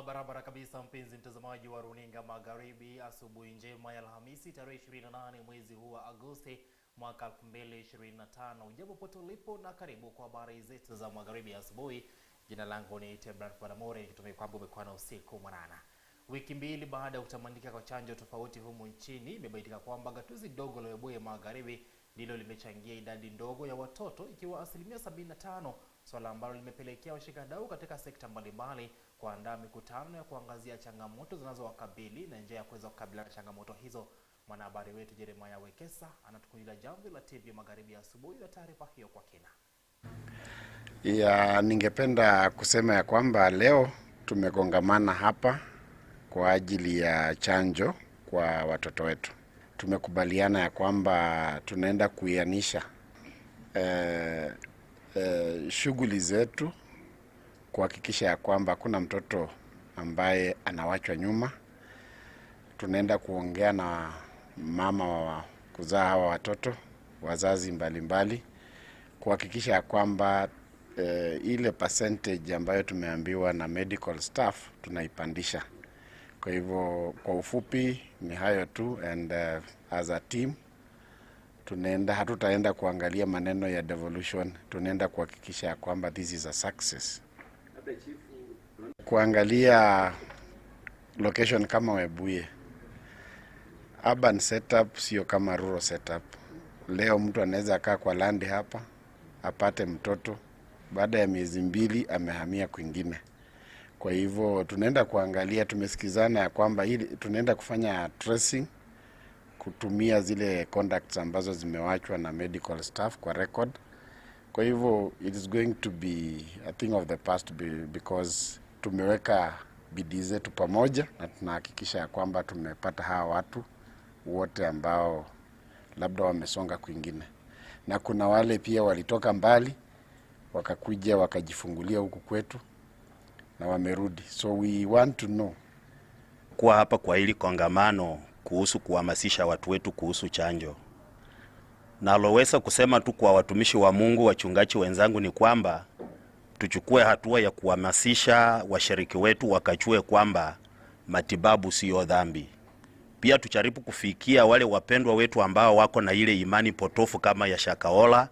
Barabara kabisa, mpenzi mtazamaji wa runinga Magharibi Asubuhi njema ya Alhamisi tarehe 28 mwezi huu wa Agosti mwaka 2025. Ujambo pote ulipo na karibu kwa habari zetu za Magharibi Asubuhi. Jina langu ni Brandford Namure, nikitumai kwamba umekuwa na usiku mwanana. Wiki mbili baada ya kutamanika kwa chanjo tofauti humu nchini, imebainika kwamba gatuzi dogo la Webuye Magharibi ndilo limechangia idadi ndogo ya watoto ikiwa 75%, swala ambalo limepelekea washikadau katika sekta mbalimbali kuandaa mikutano ya kuangazia changamoto zinazowakabili na njia ya kuweza kukabiliana na changamoto hizo. Mwanahabari wetu Jeremiah Wekesa anatukunjia jamvi la TV Magharibi Asubuhi na taarifa hiyo kwa kina. Ningependa kusema ya kwamba leo tumekongamana hapa kwa ajili ya chanjo kwa watoto wetu. Tumekubaliana ya kwamba tunaenda kuianisha shughuli zetu kuhakikisha ya kwamba kuna mtoto ambaye anawachwa nyuma. Tunaenda kuongea na mama wa kuzaa hawa watoto, wazazi mbalimbali, kuhakikisha ya kwamba ile percentage ambayo tumeambiwa na medical staff tunaipandisha. Kwa hivyo kwa ufupi ni hayo tu, and as a team hatutaenda kuangalia maneno ya devolution, tunaenda kuhakikisha ya kwamba this is a success. Kuangalia location kama Webuye, urban setup sio kama rural setup. Leo mtu anaweza kaa kwa land hapa apate mtoto, baada ya miezi 2 amehamia kwingine. Kwa hivyo tunaenda kuangalia, tumesikizana ya kwamba tunaenda kufanya tracing, kutumia zile contacts ambazo zimewachwa na medical staff kwa record. Kwa hivyo it is going to be a thing of the past because tumeweka bidii zetu pamoja na tunahakikisha ya kwamba tumepata hawa watu wote ambao labda wamesonga kwingine. Na kuna wale pia walitoka mbali wakakuja wakajifungulia huku kwetu na wamerudi. So we want to know. Kwa hapa kwa hili kongamano kuhusu kuhamasisha watu wetu kuhusu chanjo. Naloweza kusema tu kwa watumishi wa Mungu, wachungaji wenzangu, ni kwamba tuchukue hatua ya kuhamasisha washiriki wetu wakachue kwamba matibabu sio dhambi. Pia tujaribu kufikia wale wapendwa wetu ambao wako na ile imani potofu kama ya Shakaola,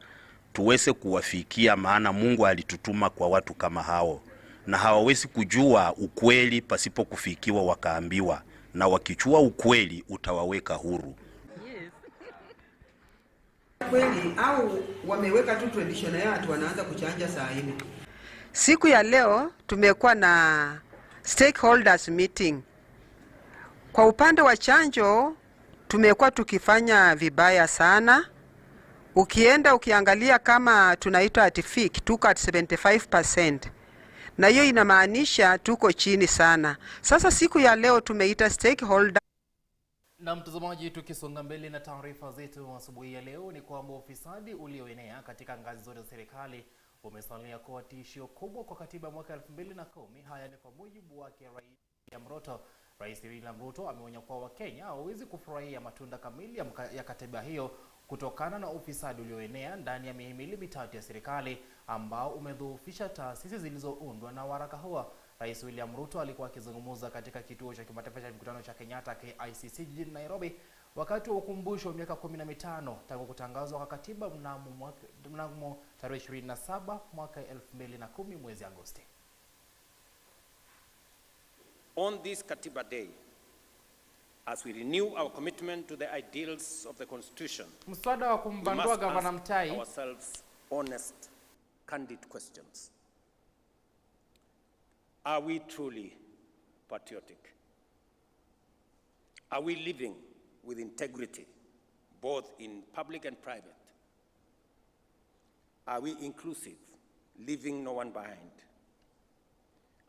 tuweze kuwafikia, maana Mungu alitutuma kwa watu kama hao, na hawawezi kujua ukweli pasipo kufikiwa wakaambiwa, na wakichua ukweli utawaweka huru. Kweli au wameweka tu tradition ya watu wanaanza kuchanja saa hii. Siku ya leo tumekuwa na stakeholders meeting. Kwa upande wa chanjo tumekuwa tukifanya vibaya sana. Ukiangalia kama tunaitwa atifik tuko at 75%. Na hiyo inamaanisha tuko chini sana. Sasa siku ya leo tumeita stakeholder. Na mtazamaji, tukisonga mbele na taarifa zetu asubuhi ya leo ni kwamba ufisadi ulioenea katika ngazi zote za serikali umesalia kuwa tishio kubwa kwa katiba mwaka 2010. Haya ni kwa mujibu wake Rais William Ruto. Rais William Ruto ameonya kwa Wakenya hawawezi kufurahia matunda kamili ya katiba hiyo kutokana na ufisadi ulioenea ndani ya mihimili mitatu ya serikali ambao umedhoofisha taasisi zilizoundwa na waraka huo. Rais William Ruto alikuwa akizungumza katika kituo cha kimataifa cha mikutano cha Kenyatta KICC jijini Nairobi wakati wa ukumbusho wa miaka 15 tangu kutangazwa kwa katiba mnamo tarehe 27 mwaka 2010 mwezi Agosti. On this Katiba Day, as we renew our commitment to the ideals of the Constitution, mswada wa kumbandua gavana Mtai, ourselves honest, candid questions. Are we truly patriotic? Are we living with integrity, both in public and private? Are we inclusive, leaving no one behind?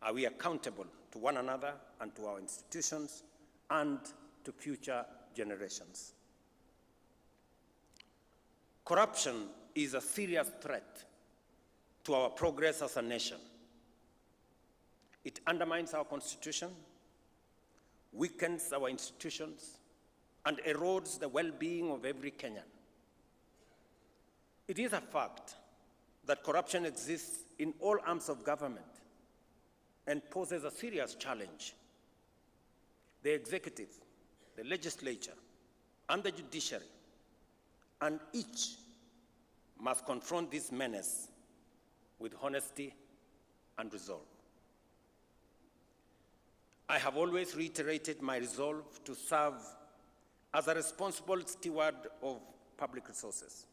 Are we accountable to one another and to our institutions and to future generations? Corruption is a serious threat to our progress as a nation. It undermines our constitution, weakens our institutions, and erodes the well-being of every Kenyan. It is a fact that corruption exists in all arms of government and poses a serious challenge. The executive, the legislature, and the judiciary, and each must confront this menace with honesty and resolve. I have always reiterated my resolve to serve as a responsible steward of public resources.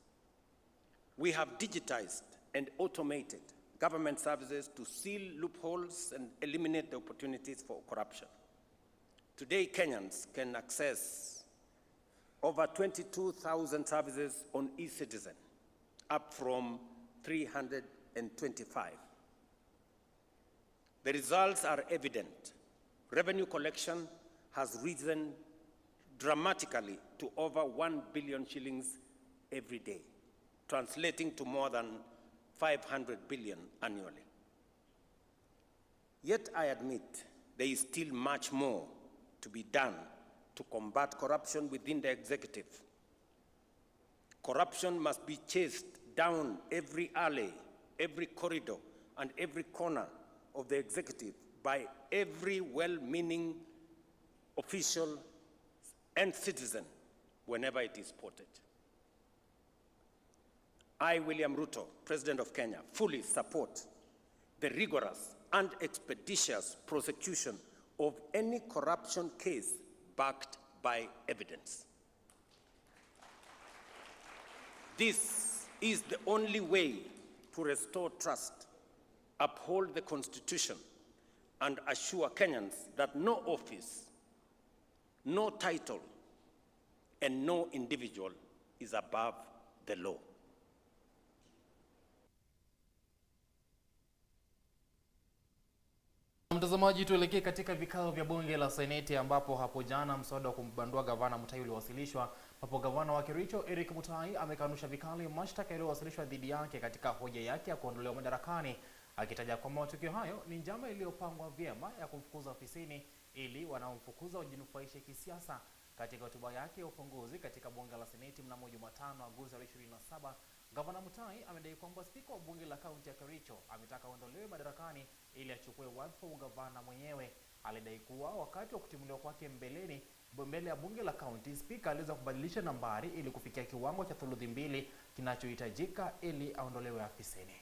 We have digitized and automated government services to seal loopholes and eliminate the opportunities for corruption. Today, Kenyans can access over 22,000 services on eCitizen, up from 325. The results are evident. Revenue collection has risen dramatically to over 1 billion shillings every day, translating to more than 500 billion annually. Yet I admit there is still much more to be done to combat corruption within the executive. Corruption must be chased down every alley, every corridor, and every corner of the executive by every well-meaning official and citizen whenever it is spotted. I, William Ruto, President of Kenya, fully support the rigorous and expeditious prosecution of any corruption case backed by evidence. This is the only way to restore trust, uphold the Constitution, and assure Kenyans that no office, no title, and no individual is above the law. Mtazamaji, tuelekee katika vikao vya bunge la Seneti ambapo hapo jana mswada wa kumbandua gavana Mutahi uliwasilishwa. Hapo gavana wa Kericho Eric Mutahi amekanusha vikali mashtaka yaliyowasilishwa dhidi yake katika hoja yake ya kuondolewa madarakani, akitaja kwamba matukio hayo ni njama iliyopangwa vyema ya kumfukuza ofisini ili wanaomfukuza wajinufaishe kisiasa. Katika hotuba yake ya ufunguzi katika bunge la Seneti mnamo Jumatano Agosti 27, Gavana Mutahi amedai kwamba spika wa bunge la kaunti ya Kericho ametaka aondolewe madarakani ili achukue wadhifa wa ugavana mwenyewe. Alidai kuwa wakati wa kutimuliwa kwake mbele ya bunge la kaunti, spika aliweza kubadilisha nambari ili kufikia kiwango cha thuluthi mbili kinachohitajika ili aondolewe afisini.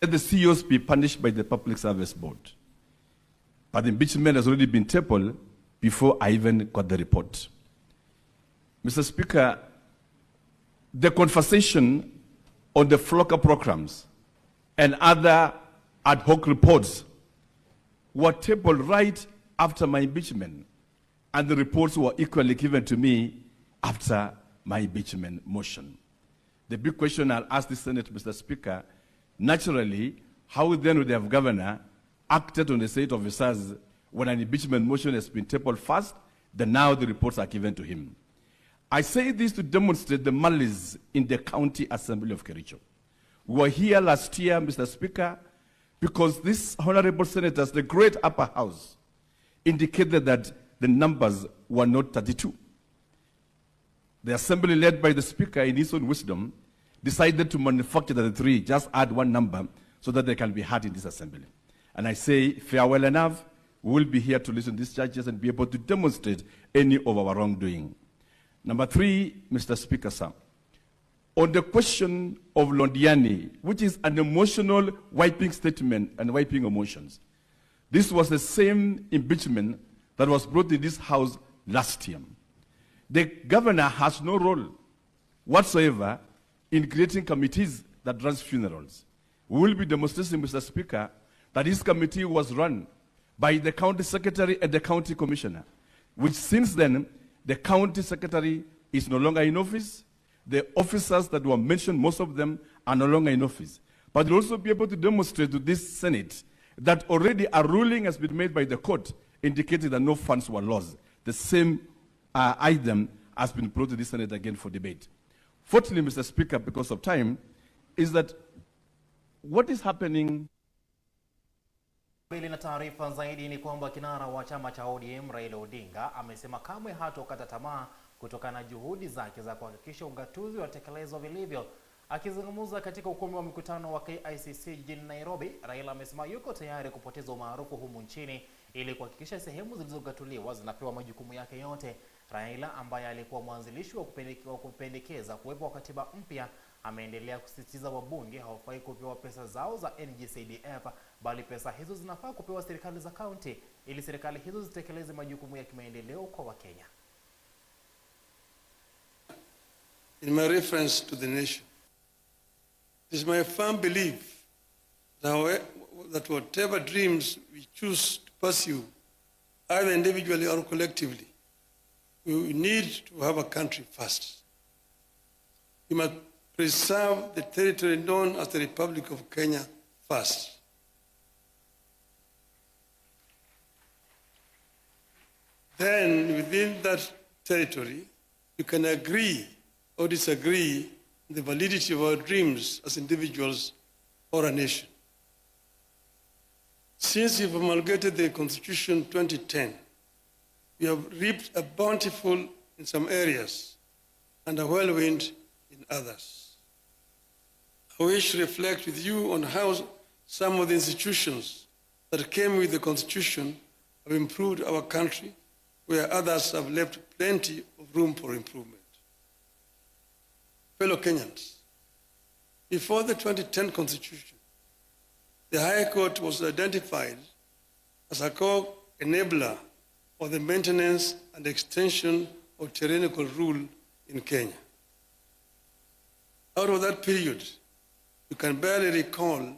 Let the CEOs be punished by the Public Service Board. But the impeachment has already been tabled before I even got the report. Mr. Speaker, the conversation on the flocker programs and other ad hoc reports were tabled right after my impeachment, and the reports were equally given to me after my impeachment motion. The big question I'll ask the Senate, Mr. Speaker, naturally, how then would the governor acted on the state officers when an impeachment motion has been tabled first, then now the reports are given to him? I say this to demonstrate the malice in the County Assembly of Kericho. We were here last year, Mr. Speaker, because these honorable senators, the great upper house, indicated that the numbers were not 32. The assembly, led by the speaker in his own wisdom, decided to manufacture the three, just add one number so that they can be heard in this assembly. And I say, farewell enough, we will be here to listen to these judges and be able to demonstrate any of our wrongdoing. Number three, Mr. Speaker, sir, on the question of Londiani, which is an emotional wiping statement and wiping emotions, this was the same impeachment that was brought in this house last year. The governor has no role whatsoever in creating committees that run funerals. We will be demonstrating, Mr. Speaker, that this committee was run by the county secretary and the county commissioner, which since then, the county secretary is no longer in office. The officers that were mentioned, most of them are no longer in office. But we'll also be able to demonstrate to this Senate that already a ruling has been made by the court indicating that no funds were lost. The same item has been brought to the Senate again for debate. Fortunately, Mr. Speaker, because of time, is that what is happening? Mbele na taarifa zaidi ni kwamba kinara wa chama cha ODM Raila Odinga amesema kamwe hatokata tamaa kutokana na juhudi zake za kuhakikisha ugatuzi unatekelezwa vilivyo. Akizungumza katika ukumbi wa mkutano wa KICC jijini Nairobi, Raila amesema yuko tayari kupoteza umaarufu humu nchini ili kuhakikisha sehemu zilizogatuliwa zinapewa majukumu yake yote. Raila ambaye alikuwa mwanzilishi wa kupendekeza kuwepo kwa katiba mpya ameendelea kusisitiza wabunge hawafai kupewa pesa zao za NG-CDF, bali pesa hizo zinafaa kupewa serikali za kaunti ili serikali hizo zitekeleze majukumu ya kimaendeleo kwa Wakenya. In my reference to the nation, it is my firm belief that whatever dreams we choose to pursue, either individually or collectively, we need to have a country first. We must preserve the territory known as the Republic of Kenya first. Then, within that territory, you can agree or disagree on the validity of our dreams as individuals or a nation. Since we promulgated the Constitution 2010, we have reaped a bountiful in some areas and a whirlwind in others. I wish to reflect with you on how some of the institutions that came with the Constitution have improved our country, where others have left plenty of room for improvement. Fellow Kenyans, before the 2010 Constitution, the High Court was identified as a core enabler of the maintenance and extension of tyrannical rule in Kenya. Out of that period, you can barely recall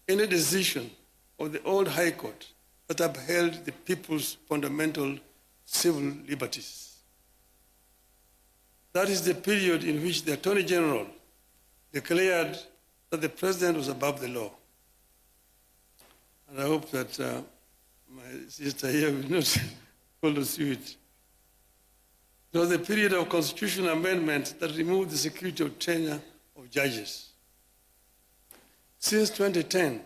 any decision of the old High Court that upheld the people's fundamental civil liberties. That is the period in which the Attorney General declared that the President was above the law. And I hope that my sister here will not follow suit. It was the period of constitutional amendment that removed the security of tenure of judges. Since 2010,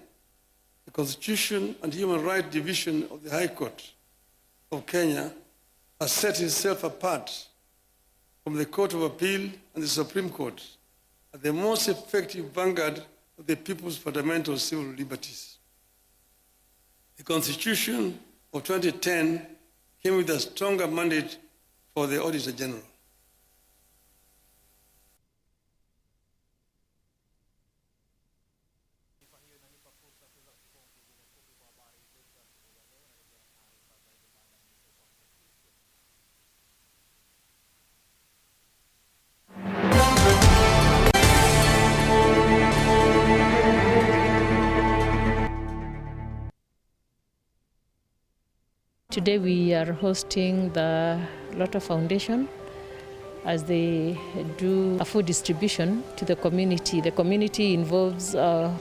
the Constitution and Human Rights Division of the High Court of Kenya has set itself apart from the Court of Appeal and the Supreme Court as the most effective vanguard of the people's fundamental civil liberties. The Constitution of 2010 came with a stronger mandate for the Auditor General. Today we are hosting the Lotto Foundation as they do a food distribution to the community. The community involves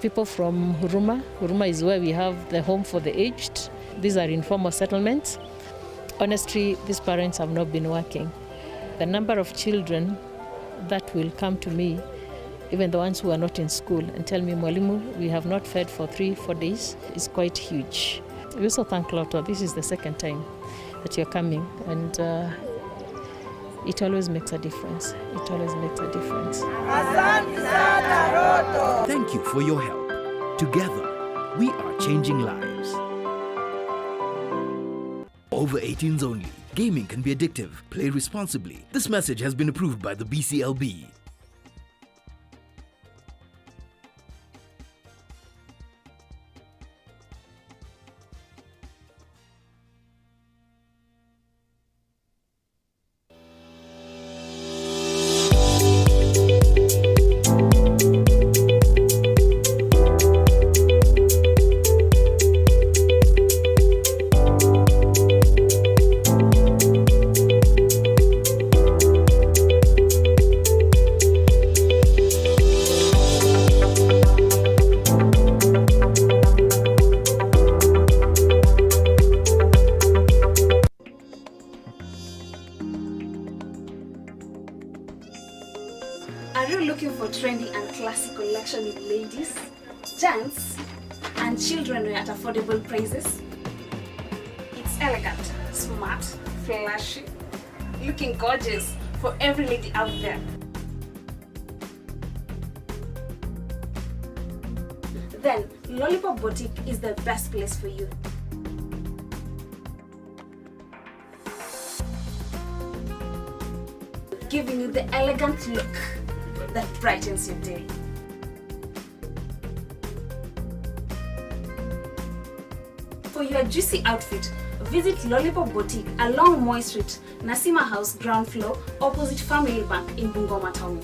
people from Huruma. Huruma is where we have the home for the aged. These are informal settlements. Honestly, these parents have not been working. The number of children that will come to me, even the ones who are not in school, and tell me, Mwalimu, we have not fed for 3-4 days, is quite huge. We also thank Lotto. This is the second time that you're coming, and it always makes a difference. It always makes a difference. Thank you for your help. Together, we are changing lives. Over 18s only. Gaming can be addictive. Play responsibly. This message has been approved by the BCLB. Are you looking for trendy and classic collection in ladies, gents and children wear at affordable prices. It's elegant, smart, flashy, looking gorgeous for every lady out there. Then Lollipop Boutique is the best place for you. Giving you the elegant look that brightens your day. For your juicy outfit, visit Lollipop Boutique along Moy Street, Nasima House, ground floor, opposite Family Bank in Bungoma Town.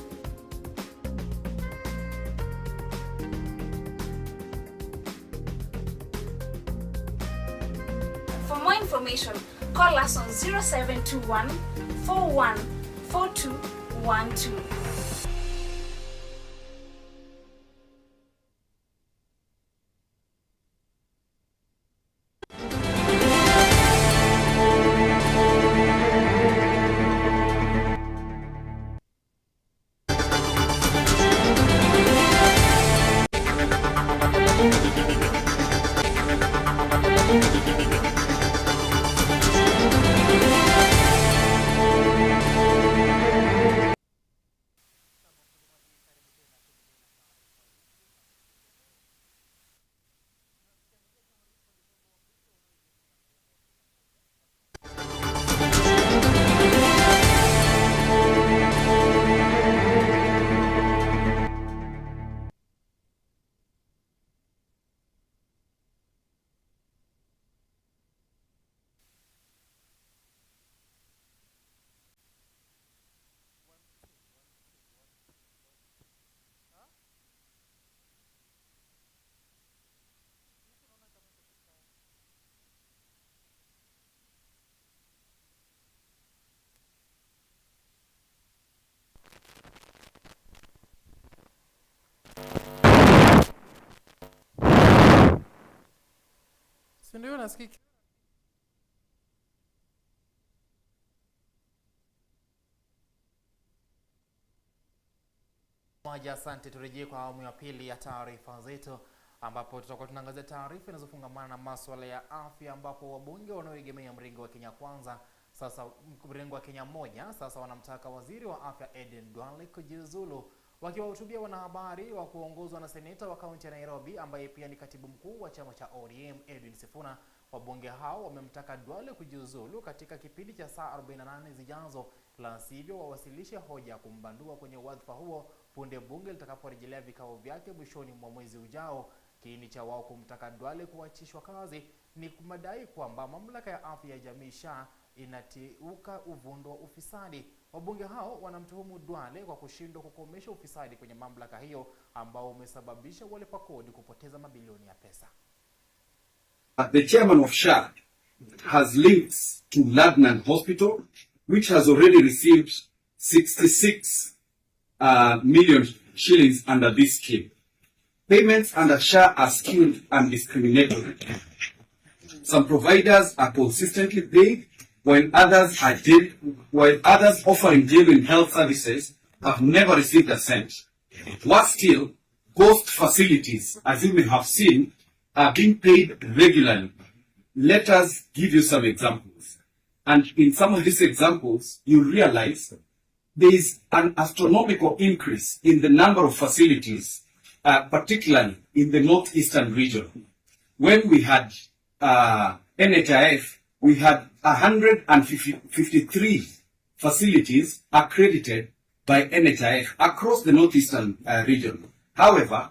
For more information, call us on 0721 41 4212. Ndio nasikika. Asante, turejee kwa awamu ya pili ya taarifa zetu ambapo tutakuwa tunaangazia taarifa zinazofungamana na masuala ya afya, ambapo wabunge wanaoegemea mrengo wa Kenya Kwanza mrengo wa Kenya Moja sasa wanamtaka waziri wa afya Eden Duale kujiuzulu. Wakiwahutubia wanahabari wa kuongozwa na seneta wa kaunti ya Nairobi ambaye pia ni katibu mkuu wa chama cha ODM Edwin Sifuna, wabunge hao wamemtaka Duale kujiuzulu katika kipindi cha saa 48 zijazo, la sivyo wawasilishe hoja kumbandua kwenye wadhifa huo punde bunge litakaporejelea vikao vyake mwishoni mwa mwezi ujao. Kiini cha wao kumtaka Duale kuachishwa kazi ni madai kwamba mamlaka ya afya ya jamii SHA inatiuka uvundo wa ufisadi. Wabunge hao wanamtuhumu Duale kwa kushindwa kukomesha ufisadi kwenye mamlaka hiyo ambao umesababisha walipa kodi kupoteza mabilioni ya pesa. The chairman of SHA has links to Ladnan Hospital, which has already received 66 million shillings under this scheme. Payments under SHA are skewed and discriminatory. Some providers are consistently paid, while others offering genuine health services have never received a cent. Worse still, ghost facilities, as you may have seen, are being paid regularly. Let us give you some examples. And in some of these examples, you realize there is an astronomical increase in the number of facilities, particularly in the northeastern region. When we had NHIF, we had 153 facilities accredited by NHIF across the northeastern region. However,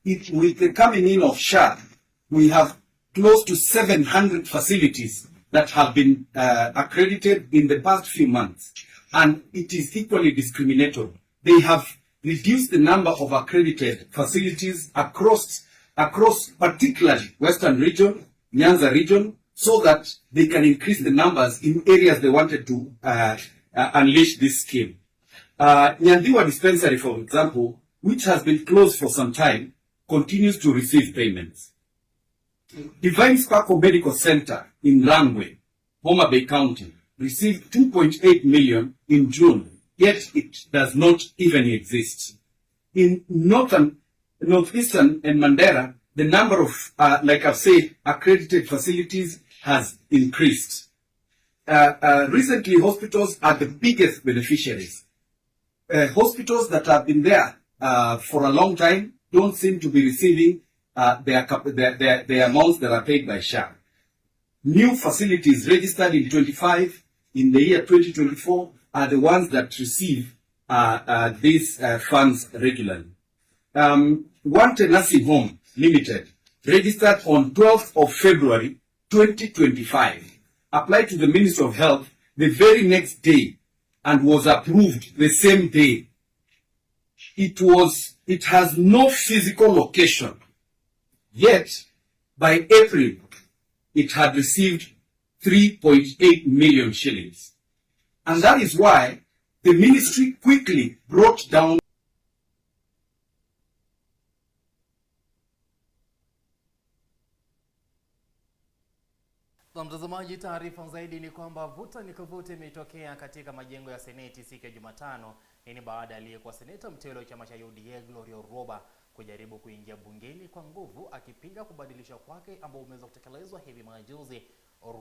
with the coming in of SHA, we have close to 700 facilities that have been accredited in the past few months, and it is equally discriminatory. They have reduced the number of accredited facilities across particularly Western region, Nyanza region, so that they can increase the numbers in areas they wanted to unleash this scheme. Nyandiwa Dispensary, for example, which has been closed for some time, continues to receive payments. Divine Sparkle Medical Center in Langwe, Homa Bay County, received 2.8 million in June, yet it does not even exist. In northern Northeastern and Mandera, the number of, like I've said, accredited facilities has increased. Recently, hospitals are the biggest beneficiaries. Hospitals that have been there for a long time don't seem to be receiving the amounts that are paid by SHA. New facilities registered in 25 in the year 2024 are the ones that receive these funds regularly. One Nursing Home Limited, registered on 12th of February 2025, applied to the Ministry of Health the very next day and was approved the same day. It has no physical location, yet by April it had received 3.8 million shillings. And that is why the ministry quickly brought down Na mtazamaji, taarifa zaidi ni kwamba vuta ni kuvute imetokea katika majengo ya Seneti siku ya Jumatano. Hii ni baada ya aliyekuwa seneta mteule wa chama cha UDA Gloria Roba kujaribu kuingia bungeni kwa nguvu akipinga kubadilishwa kwake ambao umeweza kutekelezwa hivi majuzi.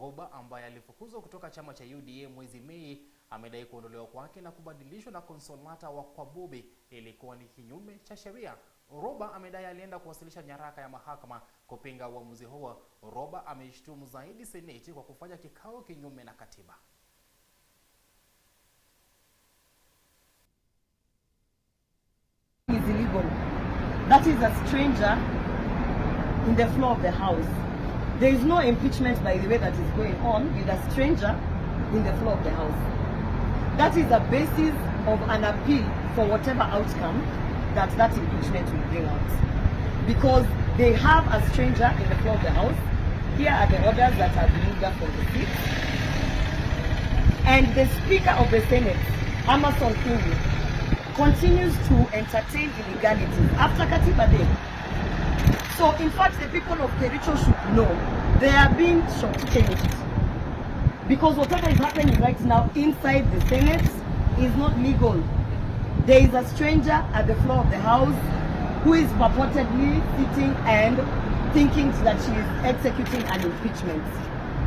Roba ambaye alifukuzwa kutoka chama cha UDA mwezi Mei amedai kuondolewa kwake na kubadilishwa na konsolata wa Kwabubi ilikuwa ni kinyume cha sheria. Roba amedai alienda kuwasilisha nyaraka ya mahakama kupinga uamuzi huo. Roba ameishtumu zaidi Seneti kwa kufanya kikao kinyume na katiba. Is illegal. That is a stranger in the floor of the House. There is no impeachment, by the way, that is going on with a stranger in the floor of the House. That is a basis of an appeal for whatever outcome that impeachment will bring out. Because they have a stranger in the floor of the House. Here are the orders that have been moved up from the seat. And the Speaker of the Senate, Amason Kingi, continues to entertain illegalities after Katiba Day. So in fact, the people of Kericho should know they are being shortchanged. Because whatever is happening right now inside the Senate is not legal. There is a stranger at the floor of the House who is purportedly sitting and thinking that she is executing an impeachment.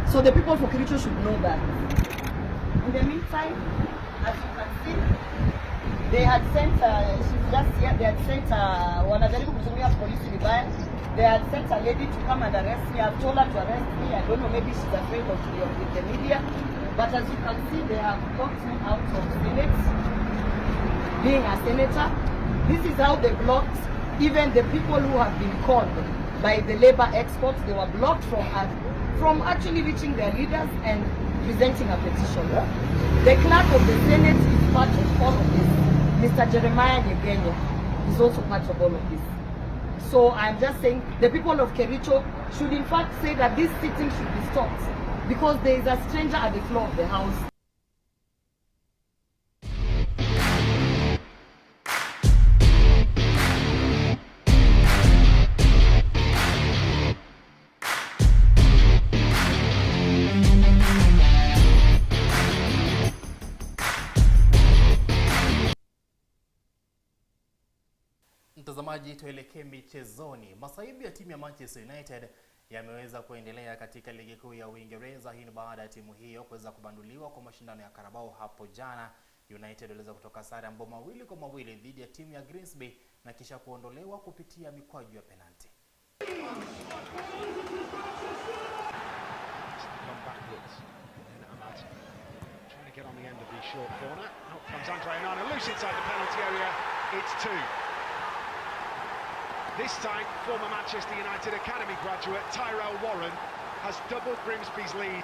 So the people for Kericho should know that. In the meantime, as you can see, they had sent, she's just here, they had sent, wanajaribu kutumia polisi vibaya. They had sent a lady to come and arrest me. I've told her to arrest me. I don't know, maybe she's afraid of the media. But as you can see, they have blocked me out of Senate, being a senator. This is how they blocked even the people who have been called by the labor experts. They were blocked from actually reaching their leaders and presenting a petition. The clerk of the Senate is part of all of this. Mr. Jeremiah Nyegenya is also part of all of this. So I'm just saying the people of Kericho should in fact say that this sitting should be stopped because there is a stranger at the floor of the House. Mtazamaji, tuelekee michezoni. Masaibu ya timu ya Manchester United yameweza kuendelea katika ligi kuu ya Uingereza. Hii ni baada ya timu hiyo kuweza kubanduliwa kwa mashindano ya Carabao hapo jana. United waliweza kutoka sare mabao 2-2 dhidi ya timu ya Grimsby na kisha kuondolewa kupitia mikwaju ya penalti. This time, former Manchester United Academy graduate Tyrell Warren has doubled Grimsby's lead.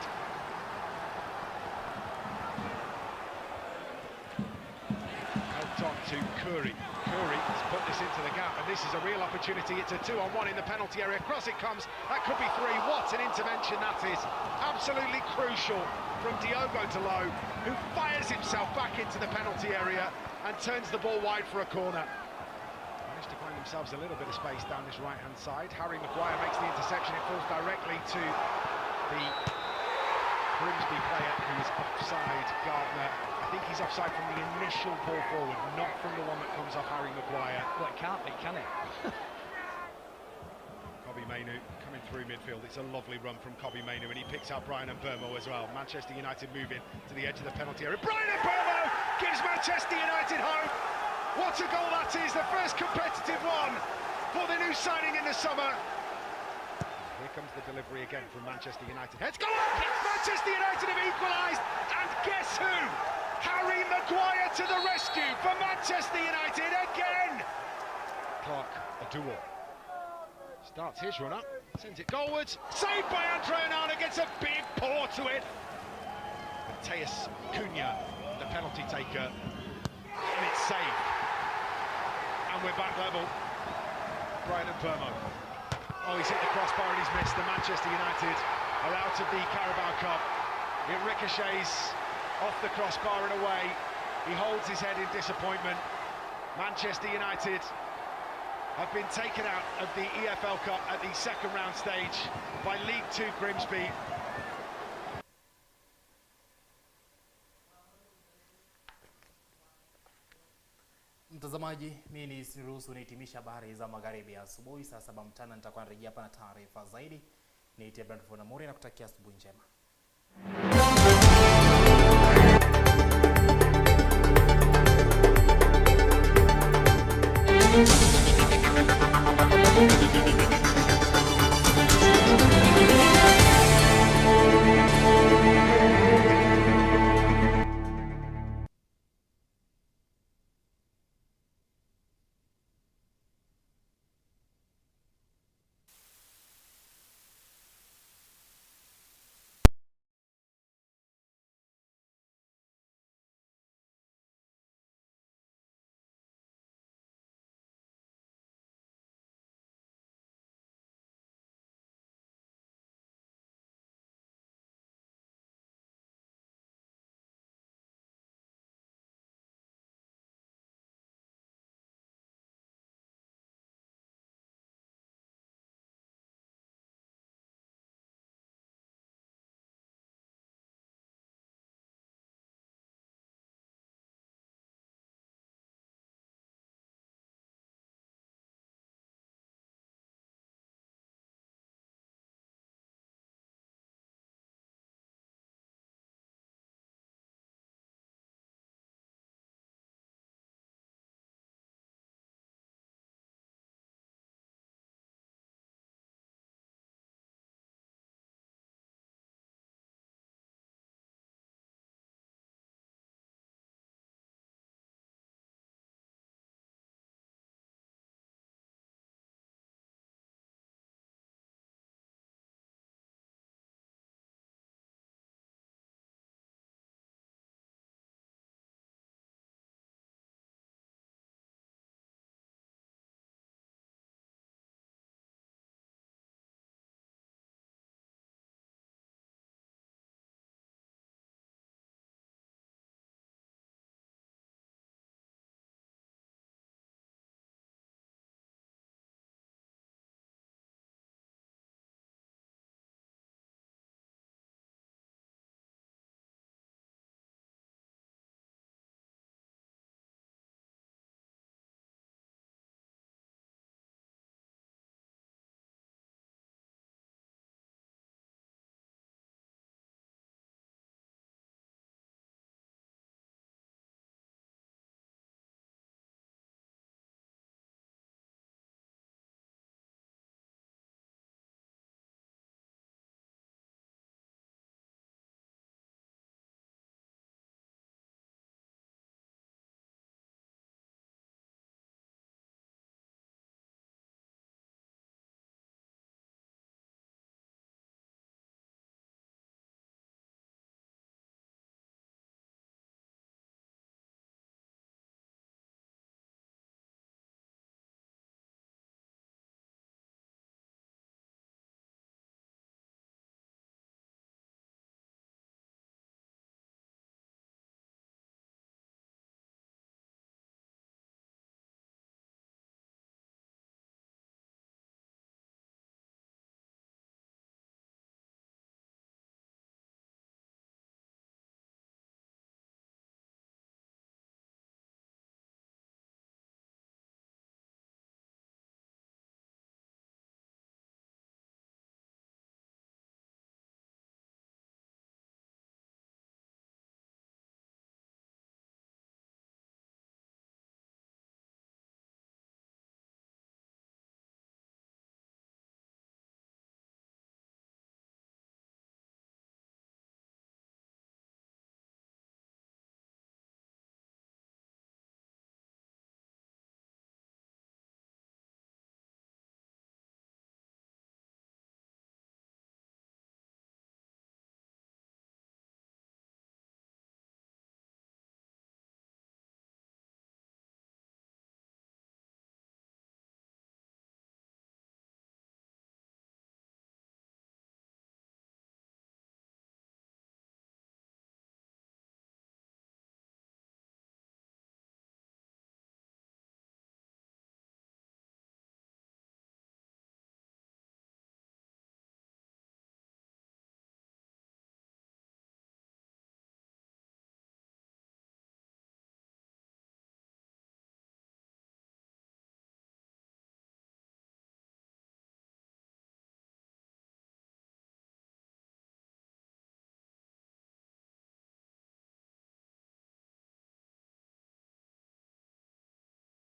Helped on to Curry. Curry has put this into the gap, and this is a real opportunity. It's a 2-on-1 in the penalty area. Across it comes. That could be 3. What an intervention that is. Absolutely crucial from Diogo Dalot, who fires himself back into the penalty area and turns the ball wide for a corner. To find themselves a little bit of space down this right-hand side. Harry Maguire makes the interception. It falls directly to the Grimsby player who is offside, Gardner. I think he's offside from the initial ball forward, not from the one that comes off Harry Maguire. Well, it can't be, can it? Mainu coming through midfield. It's a lovely run from Kobe Mainu, and he picks out Brian Mbeumo as well. Manchester United moving to the edge of the penalty area. Brian Mbeumo gives Manchester United hope. What a goal that is, the first competitive one for the new signing in the summer. Here comes the delivery again from Manchester United. Heads go up! Manchester United have equalised, and guess who? Harry Maguire to the rescue for Manchester United again! Clark Aduo starts his run up, sends it goalwards, saved by Andre Onana, gets a big paw to it. Mateus Cunha, the penalty taker, and it's saved. And we're back level. Brian Mbeumo. Oh, he's hit the crossbar and he's missed. The Manchester United are out of the Carabao Cup. It ricochets off the crossbar and away. He holds his head in disappointment. Manchester United have been taken out of the EFL Cup at the second round stage by League 2 Grimsby. Mtazamaji, mimi niruhusu nihitimisha habari za Magharibi Asubuhi. Saa 7 mchana nitakuwa narejea hapa na taarifa zaidi. Niite Brandford Namure na kutakia asubuhi njema.